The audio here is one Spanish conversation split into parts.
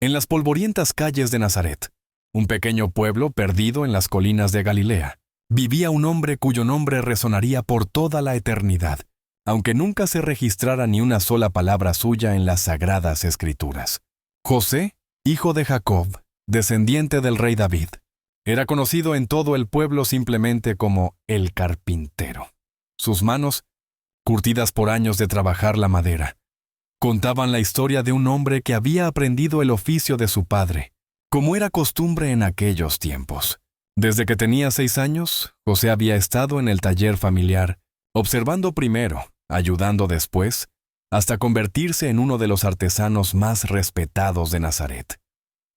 En las polvorientas calles de Nazaret, un pequeño pueblo perdido en las colinas de Galilea, vivía un hombre cuyo nombre resonaría por toda la eternidad, aunque nunca se registrara ni una sola palabra suya en las sagradas Escrituras. José, hijo de Jacob, descendiente del rey David, era conocido en todo el pueblo simplemente como el carpintero. Sus manos, curtidas por años de trabajar la madera, contaban la historia de un hombre que había aprendido el oficio de su padre, como era costumbre en aquellos tiempos. Desde que tenía 6 años, José había estado en el taller familiar, observando primero, ayudando después, hasta convertirse en uno de los artesanos más respetados de Nazaret.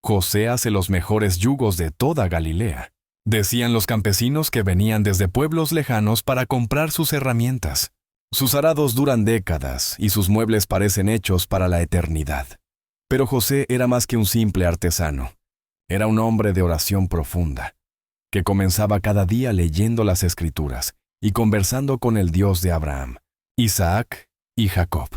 José hace los mejores yugos de toda Galilea, decían los campesinos que venían desde pueblos lejanos para comprar sus herramientas. Sus arados duran décadas y sus muebles parecen hechos para la eternidad. Pero José era más que un simple artesano. Era un hombre de oración profunda, que comenzaba cada día leyendo las Escrituras y conversando con el Dios de Abraham, Isaac y Jacob.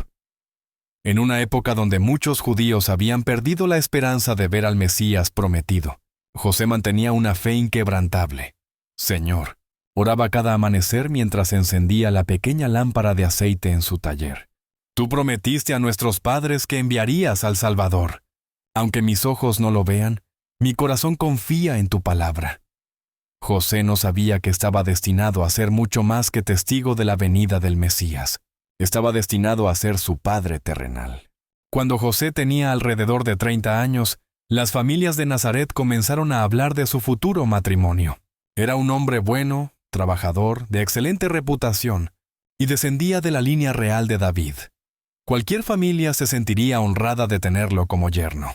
En una época donde muchos judíos habían perdido la esperanza de ver al Mesías prometido, José mantenía una fe inquebrantable. Señor, oraba cada amanecer mientras encendía la pequeña lámpara de aceite en su taller. Tú prometiste a nuestros padres que enviarías al Salvador. Aunque mis ojos no lo vean, mi corazón confía en tu palabra. José no sabía que estaba destinado a ser mucho más que testigo de la venida del Mesías. Estaba destinado a ser su padre terrenal. Cuando José tenía alrededor de 30 años, las familias de Nazaret comenzaron a hablar de su futuro matrimonio. Era un hombre bueno, trabajador, de excelente reputación, y descendía de la línea real de David. Cualquier familia se sentiría honrada de tenerlo como yerno.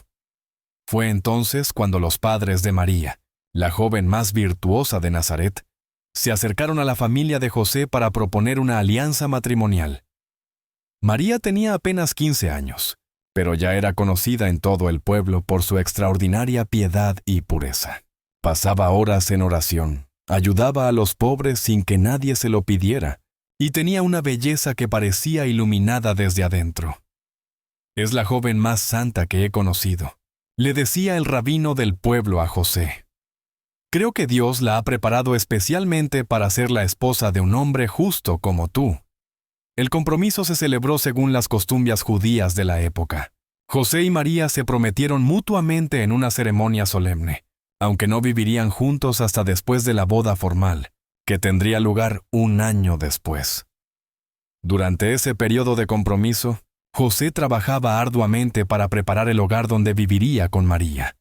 Fue entonces cuando los padres de María, la joven más virtuosa de Nazaret, se acercaron a la familia de José para proponer una alianza matrimonial. María tenía apenas 15 años, pero ya era conocida en todo el pueblo por su extraordinaria piedad y pureza. Pasaba horas en oración, ayudaba a los pobres sin que nadie se lo pidiera, y tenía una belleza que parecía iluminada desde adentro. Es la joven más santa que he conocido, le decía el rabino del pueblo a José. Creo que Dios la ha preparado especialmente para ser la esposa de un hombre justo como tú. El compromiso se celebró según las costumbres judías de la época. José y María se prometieron mutuamente en una ceremonia solemne, aunque no vivirían juntos hasta después de la boda formal, que tendría lugar 1 año después. Durante ese periodo de compromiso, José trabajaba arduamente para preparar el hogar donde viviría con María.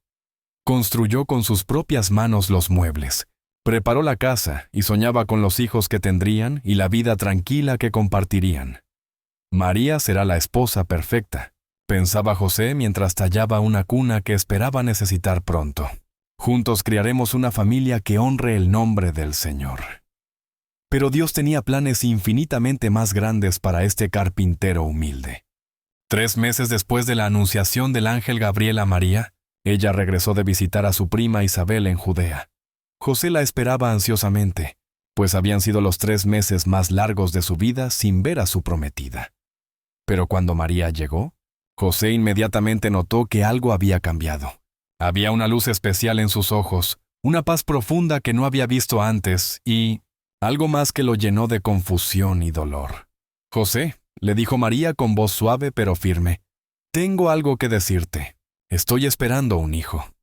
Construyó con sus propias manos los muebles, preparó la casa y soñaba con los hijos que tendrían y la vida tranquila que compartirían. María será la esposa perfecta, pensaba José mientras tallaba una cuna que esperaba necesitar pronto. Juntos criaremos una familia que honre el nombre del Señor. Pero Dios tenía planes infinitamente más grandes para este carpintero humilde. 3 meses después de la anunciación del ángel Gabriel a María, ella regresó de visitar a su prima Isabel en Judea. José la esperaba ansiosamente, pues habían sido los 3 meses más largos de su vida sin ver a su prometida. Pero cuando María llegó, José inmediatamente notó que algo había cambiado. Había una luz especial en sus ojos, una paz profunda que no había visto antes y algo más que lo llenó de confusión y dolor. José, le dijo María con voz suave pero firme, tengo algo que decirte. Estoy esperando un hijo.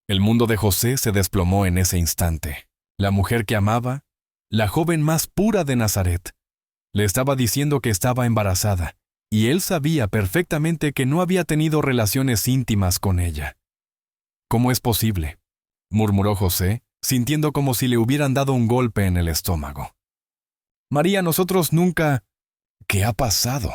El mundo de José se desplomó en ese instante. La mujer que amaba, la joven más pura de Nazaret, le estaba diciendo que estaba embarazada, y él sabía perfectamente que no había tenido relaciones íntimas con ella. ¿Cómo es posible?, murmuró José, sintiendo como si le hubieran dado un golpe en el estómago. María, nosotros nunca... ¿Qué ha pasado?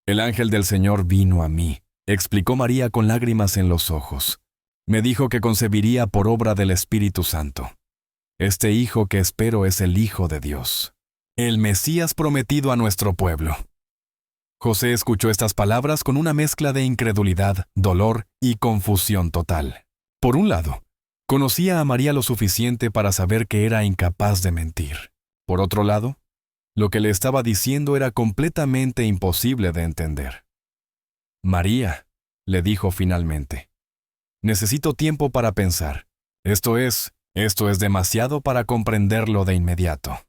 El ángel del Señor vino a mí, explicó María con lágrimas en los ojos. Me dijo que concebiría por obra del Espíritu Santo. Este hijo que espero es el Hijo de Dios, el Mesías prometido a nuestro pueblo. José escuchó estas palabras con una mezcla de incredulidad, dolor y confusión total. Por un lado, conocía a María lo suficiente para saber que era incapaz de mentir. Por otro lado, lo que le estaba diciendo era completamente imposible de entender. María, le dijo finalmente, Necesito tiempo para pensar. Esto es demasiado para comprenderlo de inmediato.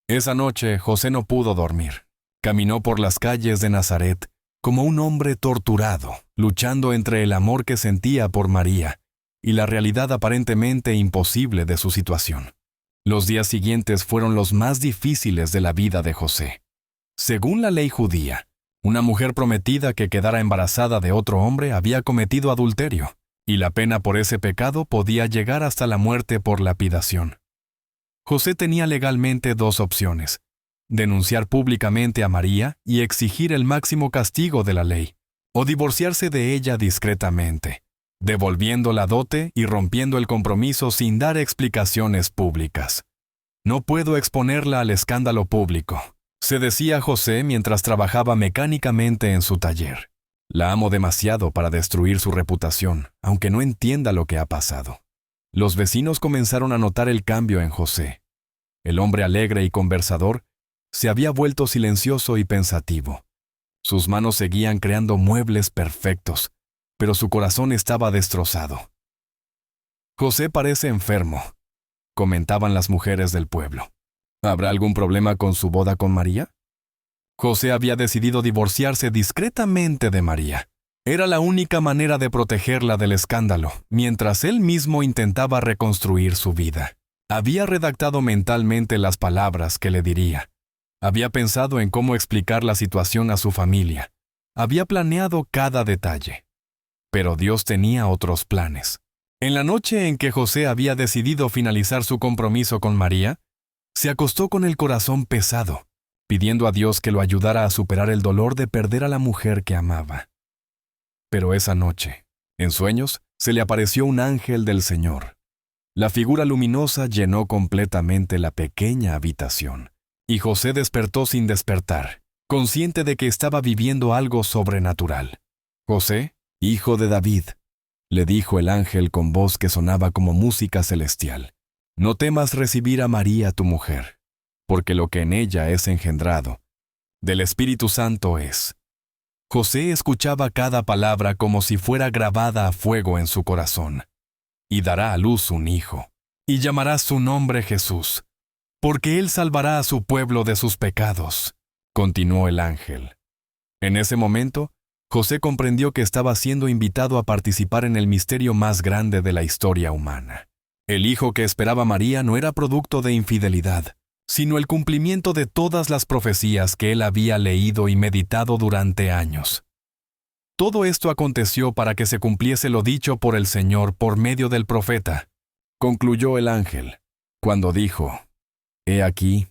Esa noche José no pudo dormir. Caminó por las calles de Nazaret como un hombre torturado, luchando entre el amor que sentía por María y la realidad aparentemente imposible de su situación. Los días siguientes fueron los más difíciles de la vida de José. Según la ley judía, una mujer prometida que quedara embarazada de otro hombre había cometido adulterio, y la pena por ese pecado podía llegar hasta la muerte por lapidación. José tenía legalmente dos opciones: denunciar públicamente a María y exigir el máximo castigo de la ley, o divorciarse de ella discretamente, devolviendo la dote y rompiendo el compromiso sin dar explicaciones públicas. No puedo exponerla al escándalo público, se decía José mientras trabajaba mecánicamente en su taller. La amo demasiado para destruir su reputación, aunque no entienda lo que ha pasado. Los vecinos comenzaron a notar el cambio en José. El hombre alegre y conversador se había vuelto silencioso y pensativo. Sus manos seguían creando muebles perfectos, pero su corazón estaba destrozado. José parece enfermo, comentaban las mujeres del pueblo. ¿Habrá algún problema con su boda con María? José había decidido divorciarse discretamente de María. Era la única manera de protegerla del escándalo, mientras él mismo intentaba reconstruir su vida. Había redactado mentalmente las palabras que le diría. Había pensado en cómo explicar la situación a su familia. Había planeado cada detalle. Pero Dios tenía otros planes. En la noche en que José había decidido finalizar su compromiso con María, se acostó con el corazón pesado, pidiendo a Dios que lo ayudara a superar el dolor de perder a la mujer que amaba. Pero esa noche, en sueños, se le apareció un ángel del Señor. La figura luminosa llenó completamente la pequeña habitación, y José despertó sin despertar, consciente de que estaba viviendo algo sobrenatural. «José, hijo de David», le dijo el ángel con voz que sonaba como música celestial, «no temas recibir a María tu mujer, porque lo que en ella es engendrado, del Espíritu Santo es». José escuchaba cada palabra como si fuera grabada a fuego en su corazón. «Y dará a luz un hijo, y llamará su nombre Jesús, porque él salvará a su pueblo de sus pecados», continuó el ángel. En ese momento, José comprendió que estaba siendo invitado a participar en el misterio más grande de la historia humana. El hijo que esperaba María no era producto de infidelidad, sino el cumplimiento de todas las profecías que él había leído y meditado durante años. Todo esto aconteció para que se cumpliese lo dicho por el Señor por medio del profeta, concluyó el ángel, cuando dijo: «He aquí,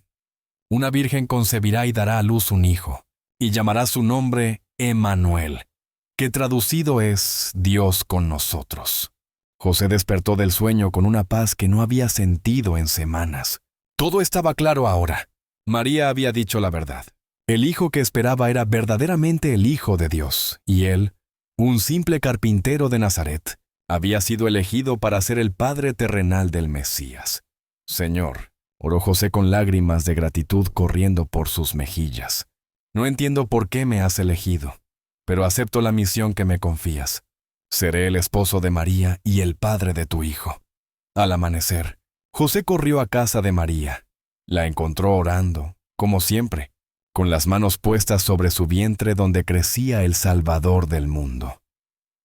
una virgen concebirá y dará a luz un hijo, y llamará su nombre Emmanuel», que traducido es Dios con nosotros. José despertó del sueño con una paz que no había sentido en semanas. Todo estaba claro ahora. María había dicho la verdad. El hijo que esperaba era verdaderamente el Hijo de Dios, y él, un simple carpintero de Nazaret, había sido elegido para ser el padre terrenal del Mesías. «Señor», oró José con lágrimas de gratitud corriendo por sus mejillas, «no entiendo por qué me has elegido, pero acepto la misión que me confías. Seré el esposo de María y el padre de tu hijo». Al amanecer, José corrió a casa de María. La encontró orando, como siempre, con las manos puestas sobre su vientre donde crecía el Salvador del mundo.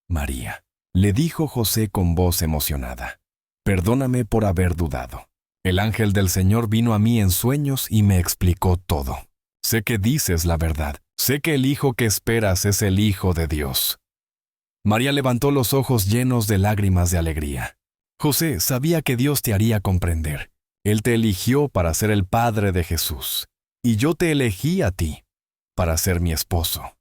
«María», le dijo José con voz emocionada, «perdóname por haber dudado. El ángel del Señor vino a mí en sueños y me explicó todo. Sé que dices la verdad. Sé que el hijo que esperas es el Hijo de Dios». María levantó los ojos llenos de lágrimas de alegría. «José, sabía que Dios te haría comprender. Él te eligió para ser el padre de Jesús, y yo te elegí a ti para ser mi esposo».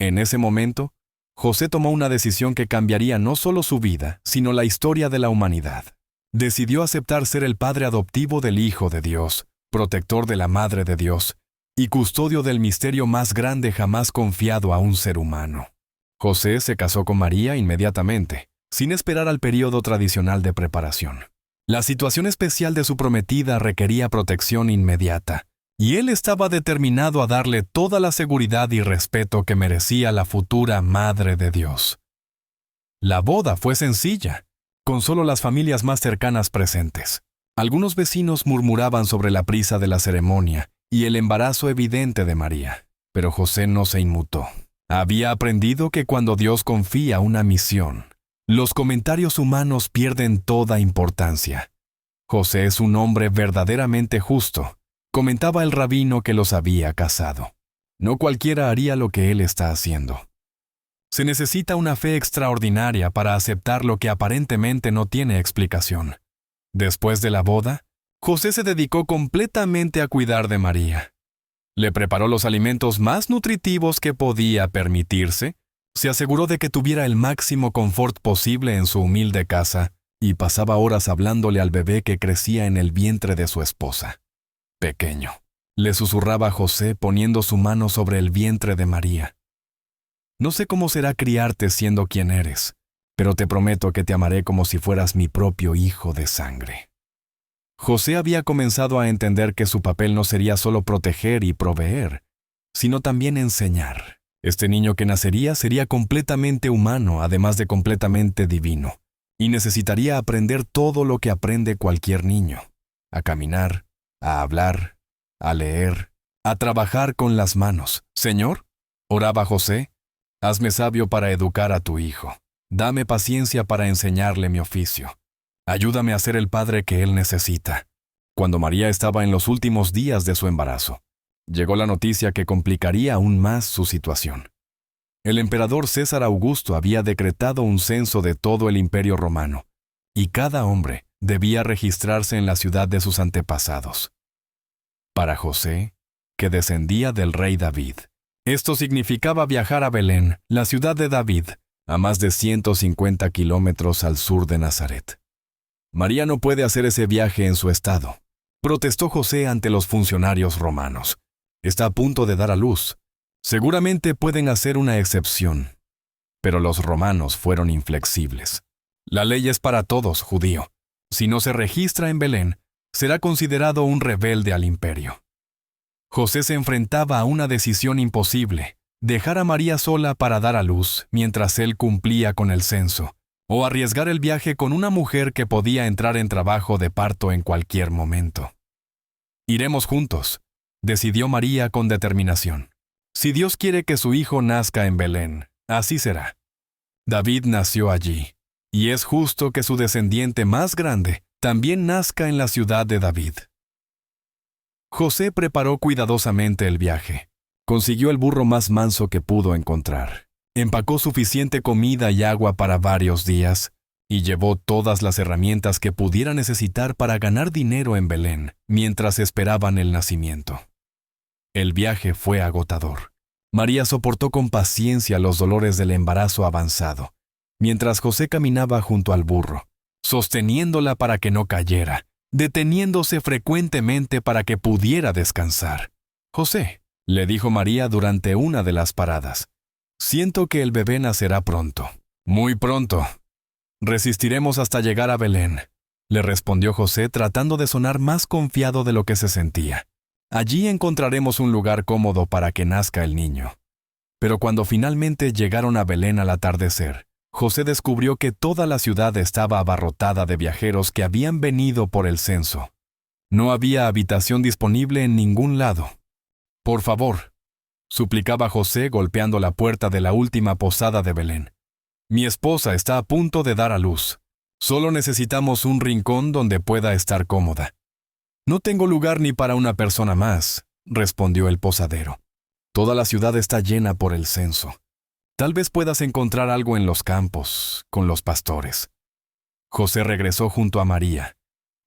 En ese momento, José tomó una decisión que cambiaría no solo su vida, sino la historia de la humanidad. Decidió aceptar ser el padre adoptivo del Hijo de Dios, protector de la Madre de Dios, y custodio del misterio más grande jamás confiado a un ser humano. José se casó con María inmediatamente, sin esperar al periodo tradicional de preparación. La situación especial de su prometida requería protección inmediata, y él estaba determinado a darle toda la seguridad y respeto que merecía la futura Madre de Dios. La boda fue sencilla, con solo las familias más cercanas presentes. Algunos vecinos murmuraban sobre la prisa de la ceremonia y el embarazo evidente de María, pero José no se inmutó. Había aprendido que cuando Dios confía una misión, los comentarios humanos pierden toda importancia. José es un hombre verdaderamente justo, comentaba el rabino que los había casado. No cualquiera haría lo que él está haciendo. Se necesita una fe extraordinaria para aceptar lo que aparentemente no tiene explicación. Después de la boda, José se dedicó completamente a cuidar de María. Le preparó los alimentos más nutritivos que podía permitirse, se aseguró de que tuviera el máximo confort posible en su humilde casa y pasaba horas hablándole al bebé que crecía en el vientre de su esposa. Pequeño, le susurraba José poniendo su mano sobre el vientre de María. No sé cómo será criarte siendo quien eres, pero te prometo que te amaré como si fueras mi propio hijo de sangre. José había comenzado a entender que su papel no sería solo proteger y proveer, sino también enseñar. Este niño que nacería sería completamente humano, además de completamente divino, y necesitaría aprender todo lo que aprende cualquier niño: a caminar, a hablar, a leer, a trabajar con las manos. Señor, oraba José, hazme sabio para educar a tu hijo. Dame paciencia para enseñarle mi oficio. Ayúdame a ser el padre que él necesita. Cuando María estaba en los últimos días de su embarazo, llegó la noticia que complicaría aún más su situación. El emperador César Augusto había decretado un censo de todo el imperio romano, y cada hombre debía registrarse en la ciudad de sus antepasados. Para José, que descendía del rey David, esto significaba viajar a Belén, la ciudad de David, a más de 150 kilómetros al sur de Nazaret. María no puede hacer ese viaje en su estado, protestó José ante los funcionarios romanos. Está a punto de dar a luz. Seguramente pueden hacer una excepción. Pero los romanos fueron inflexibles. La ley es para todos, judío. Si no se registra en Belén, será considerado un rebelde al imperio. José se enfrentaba a una decisión imposible: dejar a María sola para dar a luz mientras él cumplía con el censo, o arriesgar el viaje con una mujer que podía entrar en trabajo de parto en cualquier momento. Iremos juntos, decidió María con determinación. Si Dios quiere que su hijo nazca en Belén, así será. David nació allí, y es justo que su descendiente más grande también nazca en la ciudad de David. José preparó cuidadosamente el viaje. Consiguió el burro más manso que pudo encontrar. Empacó suficiente comida y agua para varios días, y llevó todas las herramientas que pudiera necesitar para ganar dinero en Belén, mientras esperaban el nacimiento. El viaje fue agotador. María soportó con paciencia los dolores del embarazo avanzado, mientras José caminaba junto al burro, sosteniéndola para que no cayera, deteniéndose frecuentemente para que pudiera descansar. «José», le dijo María durante una de las paradas, «siento que el bebé nacerá pronto». «Muy pronto. Resistiremos hasta llegar a Belén», le respondió José tratando de sonar más confiado de lo que se sentía. «Allí encontraremos un lugar cómodo para que nazca el niño». Pero cuando finalmente llegaron a Belén al atardecer, José descubrió que toda la ciudad estaba abarrotada de viajeros que habían venido por el censo. No había habitación disponible en ningún lado. «Por favor», suplicaba José golpeando la puerta de la última posada de Belén. «Mi esposa está a punto de dar a luz. Solo necesitamos un rincón donde pueda estar cómoda». «No tengo lugar ni para una persona más», respondió el posadero. «Toda la ciudad está llena por el censo. Tal vez puedas encontrar algo en los campos, con los pastores». José regresó junto a María,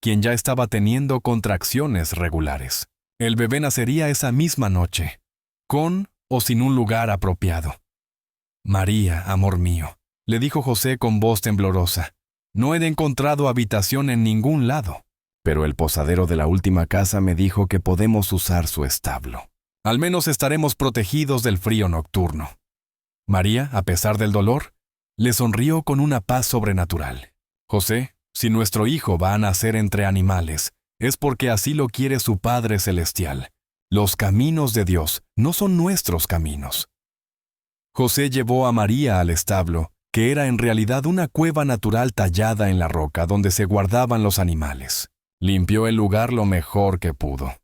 quien ya estaba teniendo contracciones regulares. El bebé nacería esa misma noche, con o sin un lugar apropiado. «María, amor mío», le dijo José con voz temblorosa, «no he encontrado habitación en ningún lado, pero el posadero de la última casa me dijo que podemos usar su establo. Al menos estaremos protegidos del frío nocturno». María, a pesar del dolor, le sonrió con una paz sobrenatural. «José, si nuestro hijo va a nacer entre animales, es porque así lo quiere su Padre Celestial. Los caminos de Dios no son nuestros caminos». José llevó a María al establo que era en realidad una cueva natural tallada en la roca donde se guardaban los animales. Limpió el lugar lo mejor que pudo.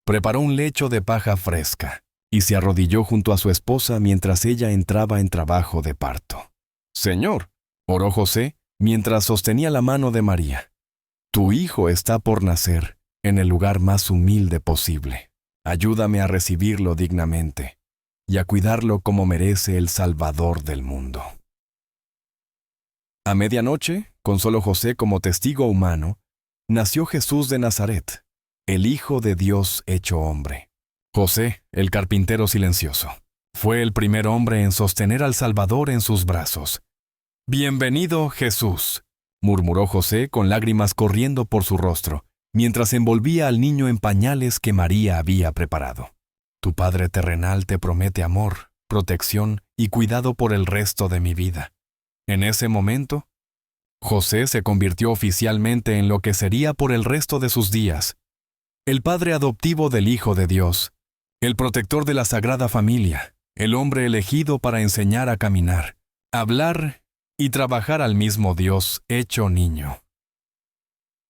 Preparó un lecho de paja fresca y se arrodilló junto a su esposa mientras ella entraba en trabajo de parto. «Señor», oró José mientras sostenía la mano de María, «tu hijo está por nacer en el lugar más humilde posible. Ayúdame a recibirlo dignamente y a cuidarlo como merece el Salvador del mundo». A medianoche, con solo José como testigo humano, nació Jesús de Nazaret, el Hijo de Dios hecho hombre. José, el carpintero silencioso, fue el primer hombre en sostener al Salvador en sus brazos. «Bienvenido, Jesús», murmuró José con lágrimas corriendo por su rostro, mientras envolvía al niño en pañales que María había preparado. «Tu Padre terrenal te promete amor, protección y cuidado por el resto de mi vida». En ese momento, José se convirtió oficialmente en lo que sería por el resto de sus días, el padre adoptivo del Hijo de Dios, el protector de la Sagrada Familia, el hombre elegido para enseñar a caminar, hablar y trabajar al mismo Dios hecho niño.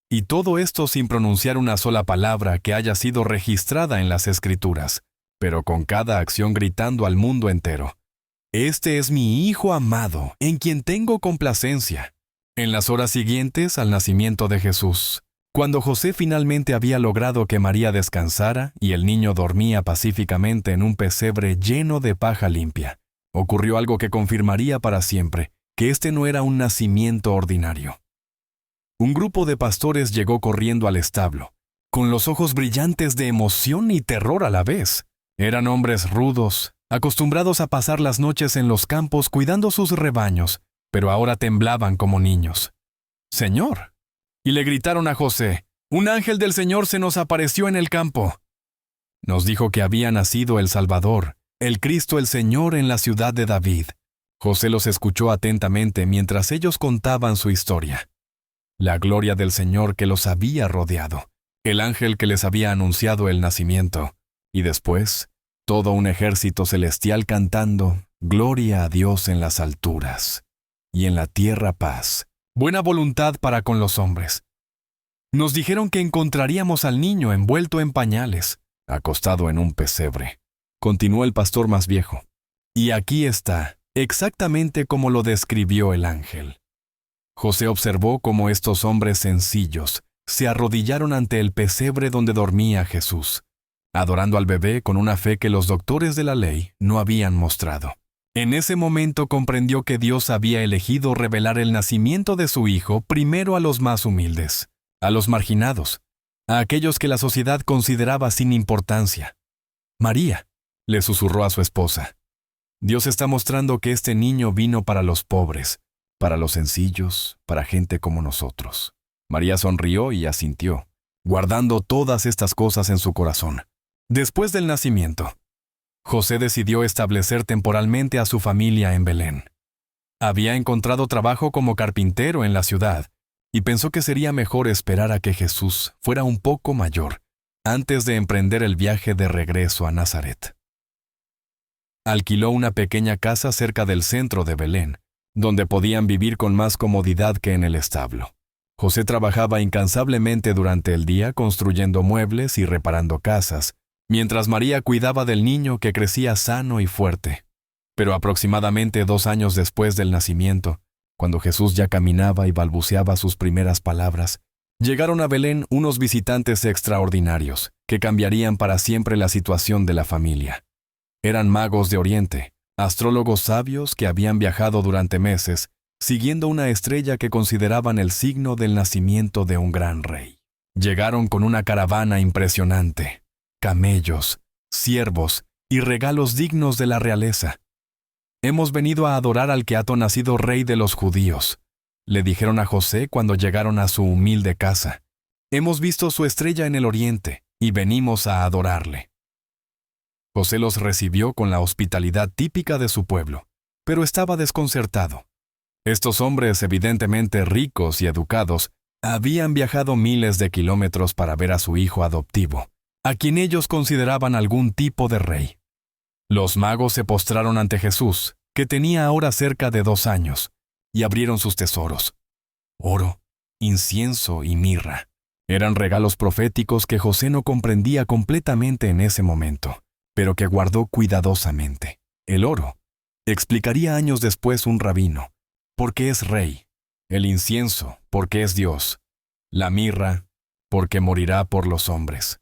Y todo esto sin pronunciar una sola palabra que haya sido registrada en las Escrituras, pero con cada acción gritando al mundo entero: «Este es mi Hijo amado, en quien tengo complacencia». En las horas siguientes al nacimiento de Jesús, cuando José finalmente había logrado que María descansara y el niño dormía pacíficamente en un pesebre lleno de paja limpia, ocurrió algo que confirmaría para siempre que este no era un nacimiento ordinario. Un grupo de pastores llegó corriendo al establo, con los ojos brillantes de emoción y terror a la vez. Eran hombres rudos, acostumbrados a pasar las noches en los campos cuidando sus rebaños, pero ahora temblaban como niños. «Señor», y le gritaron a José, «un ángel del Señor se nos apareció en el campo. Nos dijo que había nacido el Salvador, el Cristo el Señor en la ciudad de David». José los escuchó atentamente mientras ellos contaban su historia. La gloria del Señor que los había rodeado, el ángel que les había anunciado el nacimiento, y después, todo un ejército celestial cantando, «Gloria a Dios en las alturas, y en la tierra paz, buena voluntad para con los hombres». Nos dijeron que encontraríamos al niño envuelto en pañales, acostado en un pesebre. Continuó el pastor más viejo. «Y aquí está, exactamente como lo describió el ángel». José observó cómo estos hombres sencillos se arrodillaron ante el pesebre donde dormía Jesús, adorando al bebé con una fe que los doctores de la ley no habían mostrado. En ese momento comprendió que Dios había elegido revelar el nacimiento de su Hijo primero a los más humildes, a los marginados, a aquellos que la sociedad consideraba sin importancia. «María», le susurró a su esposa, «Dios está mostrando que este niño vino para los pobres, para los sencillos, para gente como nosotros». María sonrió y asintió, guardando todas estas cosas en su corazón. Después del nacimiento, José decidió establecer temporalmente a su familia en Belén. Había encontrado trabajo como carpintero en la ciudad y pensó que sería mejor esperar a que Jesús fuera un poco mayor antes de emprender el viaje de regreso a Nazaret. Alquiló una pequeña casa cerca del centro de Belén, donde podían vivir con más comodidad que en el establo. José trabajaba incansablemente durante el día construyendo muebles y reparando casas, mientras María cuidaba del niño que crecía sano y fuerte. Pero aproximadamente 2 años después del nacimiento, cuando Jesús ya caminaba y balbuceaba sus primeras palabras, llegaron a Belén unos visitantes extraordinarios que cambiarían para siempre la situación de la familia. Eran magos de Oriente, astrólogos sabios que habían viajado durante meses, siguiendo una estrella que consideraban el signo del nacimiento de un gran rey. Llegaron con una caravana impresionante, camellos, ciervos y regalos dignos de la realeza. «Hemos venido a adorar al que ha nacido rey de los judíos», le dijeron a José cuando llegaron a su humilde casa. «Hemos visto su estrella en el oriente y venimos a adorarle». José los recibió con la hospitalidad típica de su pueblo, pero estaba desconcertado. Estos hombres, evidentemente ricos y educados, habían viajado miles de kilómetros para ver a su hijo adoptivo, a quien ellos consideraban algún tipo de rey. Los magos se postraron ante Jesús, que tenía ahora cerca de 2 años, y abrieron sus tesoros. Oro, incienso y mirra. Eran regalos proféticos que José no comprendía completamente en ese momento, pero que guardó cuidadosamente. El oro, explicaría años después un rabino, porque es rey. El incienso, porque es Dios. La mirra, porque morirá por los hombres.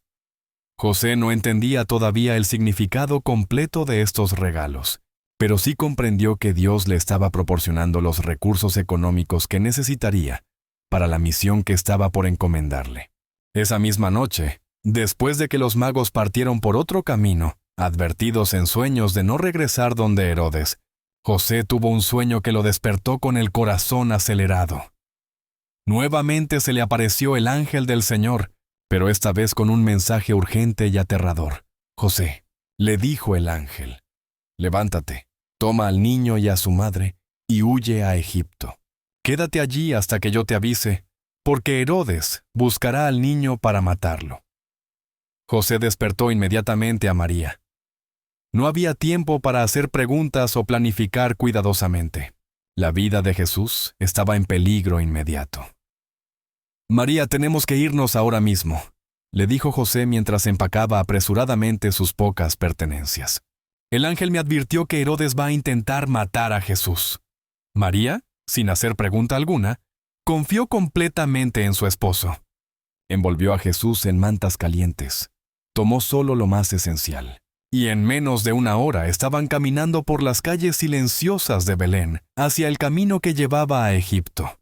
José no entendía todavía el significado completo de estos regalos, pero sí comprendió que Dios le estaba proporcionando los recursos económicos que necesitaría para la misión que estaba por encomendarle. Esa misma noche, después de que los magos partieron por otro camino, advertidos en sueños de no regresar donde Herodes, José tuvo un sueño que lo despertó con el corazón acelerado. Nuevamente se le apareció el ángel del Señor, pero esta vez con un mensaje urgente y aterrador. José, le dijo el ángel, levántate, toma al niño y a su madre, y huye a Egipto. Quédate allí hasta que yo te avise, porque Herodes buscará al niño para matarlo. José despertó inmediatamente a María. No había tiempo para hacer preguntas o planificar cuidadosamente. La vida de Jesús estaba en peligro inmediato. María, tenemos que irnos ahora mismo, le dijo José mientras empacaba apresuradamente sus pocas pertenencias. El ángel me advirtió que Herodes va a intentar matar a Jesús. María, sin hacer pregunta alguna, confió completamente en su esposo. Envolvió a Jesús en mantas calientes. Tomó solo lo más esencial. Y en menos de una hora estaban caminando por las calles silenciosas de Belén, hacia el camino que llevaba a Egipto.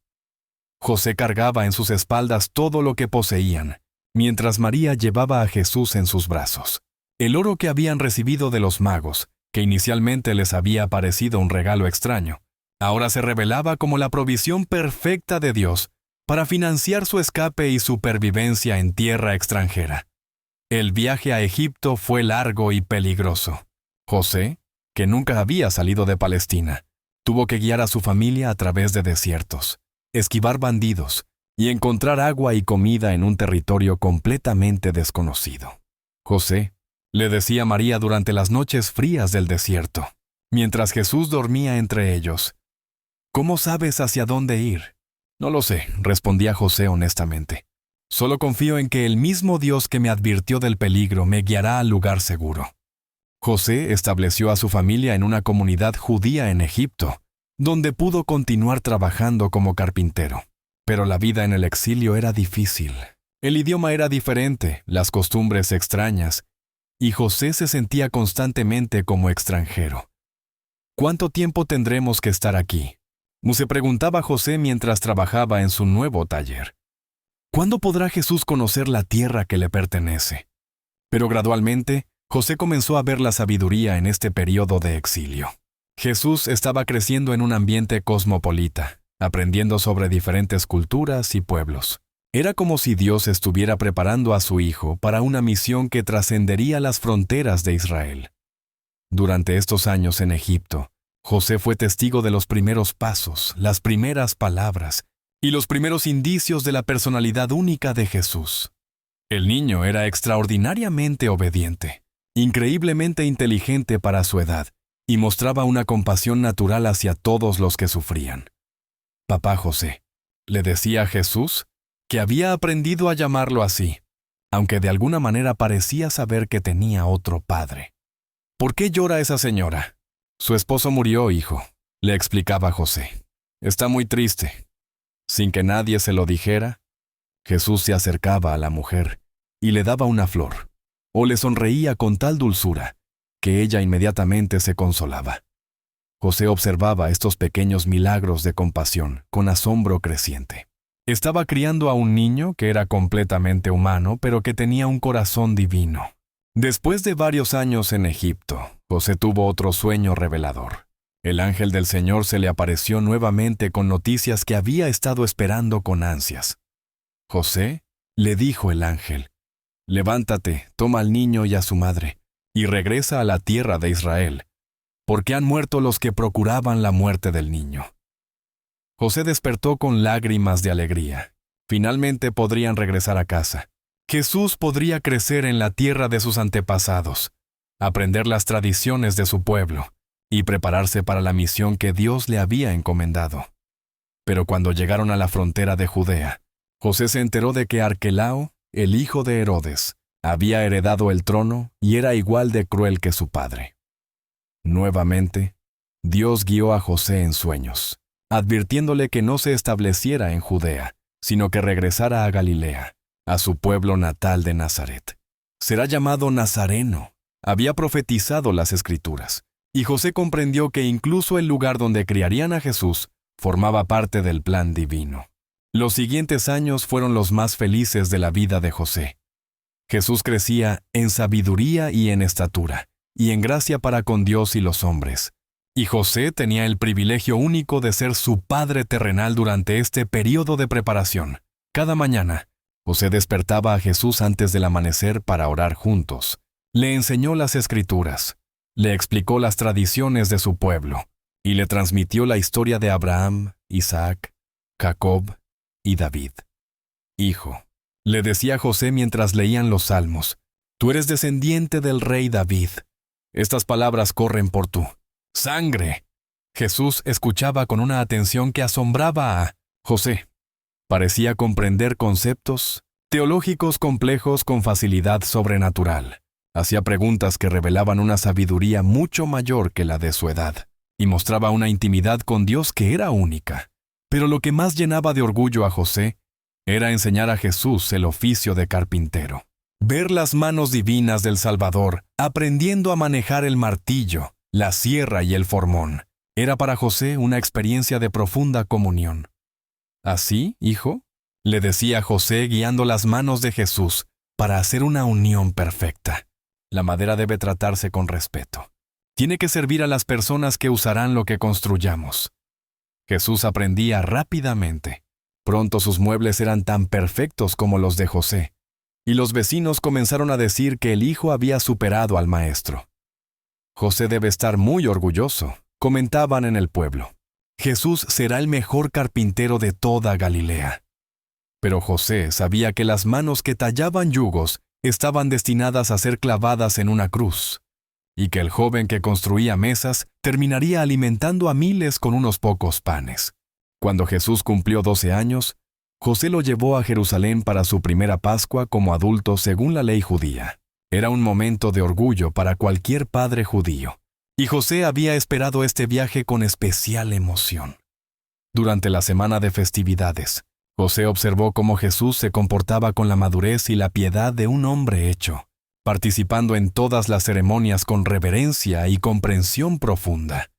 José cargaba en sus espaldas todo lo que poseían, mientras María llevaba a Jesús en sus brazos. El oro que habían recibido de los magos, que inicialmente les había parecido un regalo extraño, ahora se revelaba como la provisión perfecta de Dios para financiar su escape y supervivencia en tierra extranjera. El viaje a Egipto fue largo y peligroso. José, que nunca había salido de Palestina, tuvo que guiar a su familia a través de desiertos, esquivar bandidos y encontrar agua y comida en un territorio completamente desconocido. José, le decía María durante las noches frías del desierto, mientras Jesús dormía entre ellos, ¿cómo sabes hacia dónde ir? No lo sé, respondía José honestamente. Solo confío en que el mismo Dios que me advirtió del peligro me guiará al lugar seguro. José estableció a su familia en una comunidad judía en Egipto, donde pudo continuar trabajando como carpintero. Pero la vida en el exilio era difícil. El idioma era diferente, las costumbres extrañas, y José se sentía constantemente como extranjero. ¿Cuánto tiempo tendremos que estar aquí?, se preguntaba José mientras trabajaba en su nuevo taller. ¿Cuándo podrá Jesús conocer la tierra que le pertenece? Pero gradualmente, José comenzó a ver la sabiduría en este periodo de exilio. Jesús estaba creciendo en un ambiente cosmopolita, aprendiendo sobre diferentes culturas y pueblos. Era como si Dios estuviera preparando a su hijo para una misión que trascendería las fronteras de Israel. Durante estos años en Egipto, José fue testigo de los primeros pasos, las primeras palabras y los primeros indicios de la personalidad única de Jesús. El niño era extraordinariamente obediente, increíblemente inteligente para su edad, y mostraba una compasión natural hacia todos los que sufrían. Papá José, le decía a Jesús, que había aprendido a llamarlo así, aunque de alguna manera parecía saber que tenía otro padre. ¿Por qué llora esa señora? Su esposo murió, hijo, le explicaba José. Está muy triste. Sin que nadie se lo dijera, Jesús se acercaba a la mujer y le daba una flor, o le sonreía con tal dulzura que ella inmediatamente se consolaba. José observaba estos pequeños milagros de compasión con asombro creciente. Estaba criando a un niño que era completamente humano, pero que tenía un corazón divino. Después de varios años en Egipto, José tuvo otro sueño revelador. El ángel del Señor se le apareció nuevamente con noticias que había estado esperando con ansias. José, le dijo el ángel, levántate, toma al niño y a su madre, y regresa a la tierra de Israel, porque han muerto los que procuraban la muerte del niño. José despertó con lágrimas de alegría. Finalmente podrían regresar a casa. Jesús podría crecer en la tierra de sus antepasados, aprender las tradiciones de su pueblo y prepararse para la misión que Dios le había encomendado. Pero cuando llegaron a la frontera de Judea, José se enteró de que Arquelao, el hijo de Herodes, había heredado el trono y era igual de cruel que su padre. Nuevamente, Dios guió a José en sueños, advirtiéndole que no se estableciera en Judea, sino que regresara a Galilea, a su pueblo natal de Nazaret. Será llamado Nazareno. Había profetizado las Escrituras, y José comprendió que incluso el lugar donde criarían a Jesús formaba parte del plan divino. Los siguientes años fueron los más felices de la vida de José. Jesús crecía en sabiduría y en estatura, y en gracia para con Dios y los hombres. Y José tenía el privilegio único de ser su padre terrenal durante este período de preparación. Cada mañana, José despertaba a Jesús antes del amanecer para orar juntos. Le enseñó las Escrituras, le explicó las tradiciones de su pueblo, y le transmitió la historia de Abraham, Isaac, Jacob y David. Hijo, le decía José mientras leían los Salmos, tú eres descendiente del rey David. Estas palabras corren por tu sangre. Jesús escuchaba con una atención que asombraba a José. Parecía comprender conceptos teológicos complejos con facilidad sobrenatural. Hacía preguntas que revelaban una sabiduría mucho mayor que la de su edad, y mostraba una intimidad con Dios que era única. Pero lo que más llenaba de orgullo a José era enseñar a Jesús el oficio de carpintero. Ver las manos divinas del Salvador, aprendiendo a manejar el martillo, la sierra y el formón, era para José una experiencia de profunda comunión. ¿Así, hijo?, le decía José guiando las manos de Jesús para hacer una unión perfecta. La madera debe tratarse con respeto. Tiene que servir a las personas que usarán lo que construyamos. Jesús aprendía rápidamente. Pronto sus muebles eran tan perfectos como los de José, y los vecinos comenzaron a decir que el hijo había superado al maestro. José debe estar muy orgulloso, comentaban en el pueblo. Jesús será el mejor carpintero de toda Galilea. Pero José sabía que las manos que tallaban yugos estaban destinadas a ser clavadas en una cruz, y que el joven que construía mesas terminaría alimentando a miles con unos pocos panes. Cuando Jesús cumplió 12 años, José lo llevó a Jerusalén para su primera Pascua como adulto según la ley judía. Era un momento de orgullo para cualquier padre judío, y José había esperado este viaje con especial emoción. Durante la semana de festividades, José observó cómo Jesús se comportaba con la madurez y la piedad de un hombre hecho, participando en todas las ceremonias con reverencia y comprensión profunda.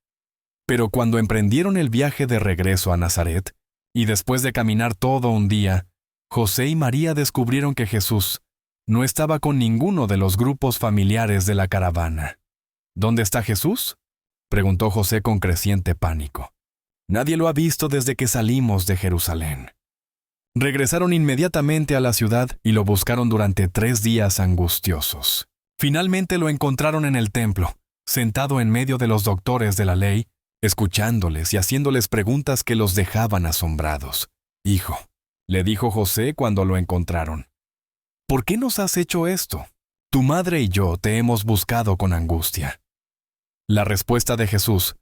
Pero cuando emprendieron el viaje de regreso a Nazaret, y después de caminar todo un día, José y María descubrieron que Jesús no estaba con ninguno de los grupos familiares de la caravana. ¿Dónde está Jesús?, preguntó José con creciente pánico. Nadie lo ha visto desde que salimos de Jerusalén. Regresaron inmediatamente a la ciudad y lo buscaron durante 3 días angustiosos. Finalmente lo encontraron en el templo, sentado en medio de los doctores de la ley, escuchándoles y haciéndoles preguntas que los dejaban asombrados. Hijo, le dijo José cuando lo encontraron, ¿por qué nos has hecho esto? Tu madre y yo te hemos buscado con angustia. La respuesta de Jesús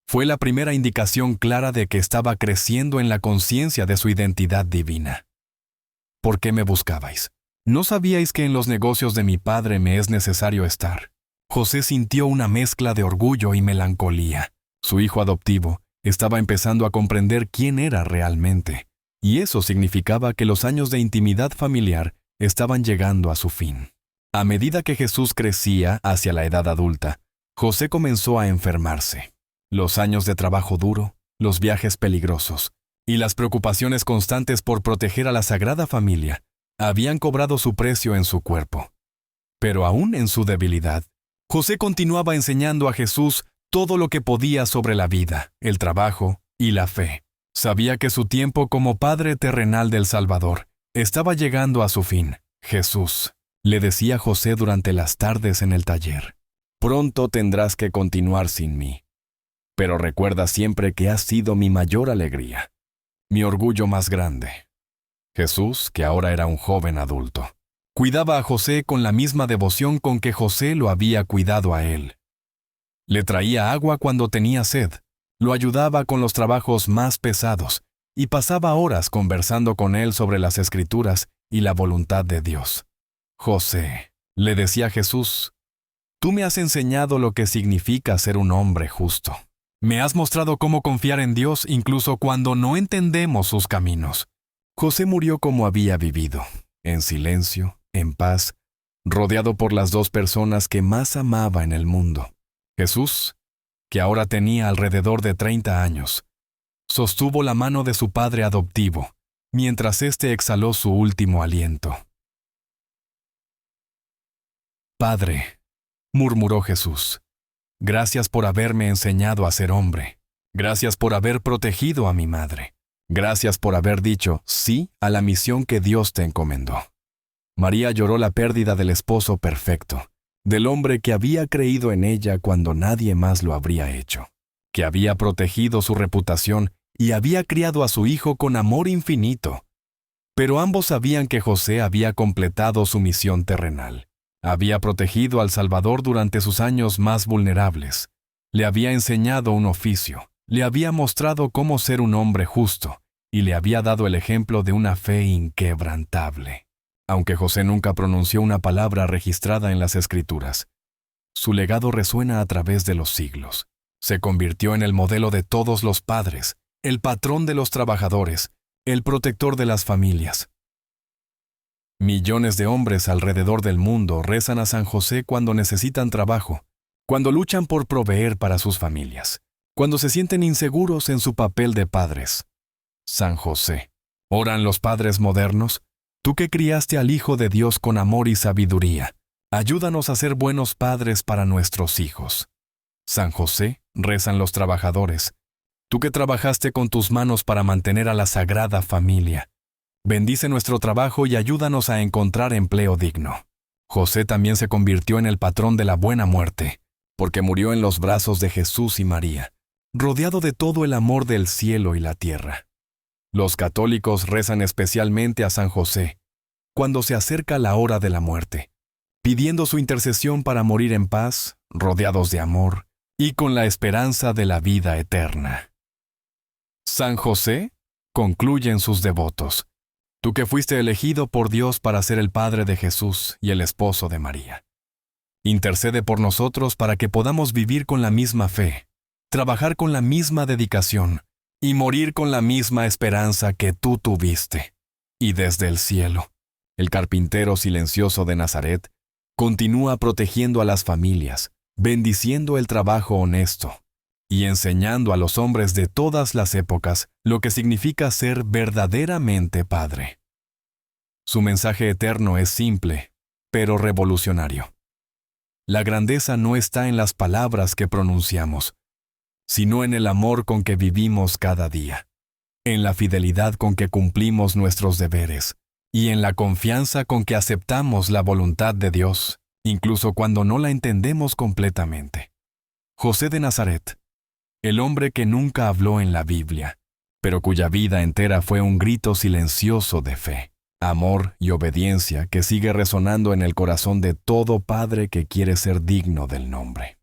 fue la primera indicación clara de que estaba creciendo en la conciencia de su identidad divina. ¿Por qué me buscabais? ¿No sabíais que en los negocios de mi padre me es necesario estar? José sintió una mezcla de orgullo y melancolía. Su hijo adoptivo estaba empezando a comprender quién era realmente, y eso significaba que los años de intimidad familiar estaban llegando a su fin. A medida que Jesús crecía hacia la edad adulta, José comenzó a enfermarse. Los años de trabajo duro, los viajes peligrosos y las preocupaciones constantes por proteger a la Sagrada Familia habían cobrado su precio en su cuerpo. Pero aún en su debilidad, José continuaba enseñando a Jesús todo lo que podía sobre la vida, el trabajo y la fe. Sabía que su tiempo como Padre terrenal del Salvador estaba llegando a su fin. Jesús, le decía José durante las tardes en el taller, pronto tendrás que continuar sin mí. Pero recuerda siempre que has sido mi mayor alegría, mi orgullo más grande. Jesús, que ahora era un joven adulto, cuidaba a José con la misma devoción con que José lo había cuidado a él. Le traía agua cuando tenía sed, lo ayudaba con los trabajos más pesados y pasaba horas conversando con él sobre las Escrituras y la voluntad de Dios. José, le decía Jesús, tú me has enseñado lo que significa ser un hombre justo. Me has mostrado cómo confiar en Dios incluso cuando no entendemos sus caminos. José murió como había vivido, en silencio, en paz, rodeado por las dos personas que más amaba en el mundo. Jesús, que ahora tenía alrededor de 30 años, sostuvo la mano de su padre adoptivo, mientras éste exhaló su último aliento. Padre, murmuró Jesús, gracias por haberme enseñado a ser hombre. Gracias por haber protegido a mi madre. Gracias por haber dicho sí a la misión que Dios te encomendó. María lloró la pérdida del esposo perfecto, del hombre que había creído en ella cuando nadie más lo habría hecho, que había protegido su reputación y había criado a su hijo con amor infinito. Pero ambos sabían que José había completado su misión terrenal. Había protegido al Salvador durante sus años más vulnerables. Le había enseñado un oficio, le había mostrado cómo ser un hombre justo y le había dado el ejemplo de una fe inquebrantable. Aunque José nunca pronunció una palabra registrada en las Escrituras, su legado resuena a través de los siglos. Se convirtió en el modelo de todos los padres, el patrón de los trabajadores, el protector de las familias. Millones de hombres alrededor del mundo rezan a San José cuando necesitan trabajo, cuando luchan por proveer para sus familias, cuando se sienten inseguros en su papel de padres. San José. ¿Oran los padres modernos? Tú que criaste al Hijo de Dios con amor y sabiduría, ayúdanos a ser buenos padres para nuestros hijos. San José, rezan los trabajadores. Tú que trabajaste con tus manos para mantener a la Sagrada Familia, bendice nuestro trabajo y ayúdanos a encontrar empleo digno. José también se convirtió en el patrón de la buena muerte, porque murió en los brazos de Jesús y María, rodeado de todo el amor del cielo y la tierra. Los católicos rezan especialmente a San José cuando se acerca la hora de la muerte, pidiendo su intercesión para morir en paz, rodeados de amor y con la esperanza de la vida eterna. San José, concluyen sus devotos, tú que fuiste elegido por Dios para ser el padre de Jesús y el esposo de María. Intercede por nosotros para que podamos vivir con la misma fe, trabajar con la misma dedicación y morir con la misma esperanza que tú tuviste. Y desde el cielo, el carpintero silencioso de Nazaret continúa protegiendo a las familias, bendiciendo el trabajo honesto y enseñando a los hombres de todas las épocas lo que significa ser verdaderamente padre. Su mensaje eterno es simple, pero revolucionario. La grandeza no está en las palabras que pronunciamos, sino en el amor con que vivimos cada día, en la fidelidad con que cumplimos nuestros deberes y en la confianza con que aceptamos la voluntad de Dios, incluso cuando no la entendemos completamente. José de Nazaret, el hombre que nunca habló en la Biblia, pero cuya vida entera fue un grito silencioso de fe, amor y obediencia que sigue resonando en el corazón de todo padre que quiere ser digno del nombre.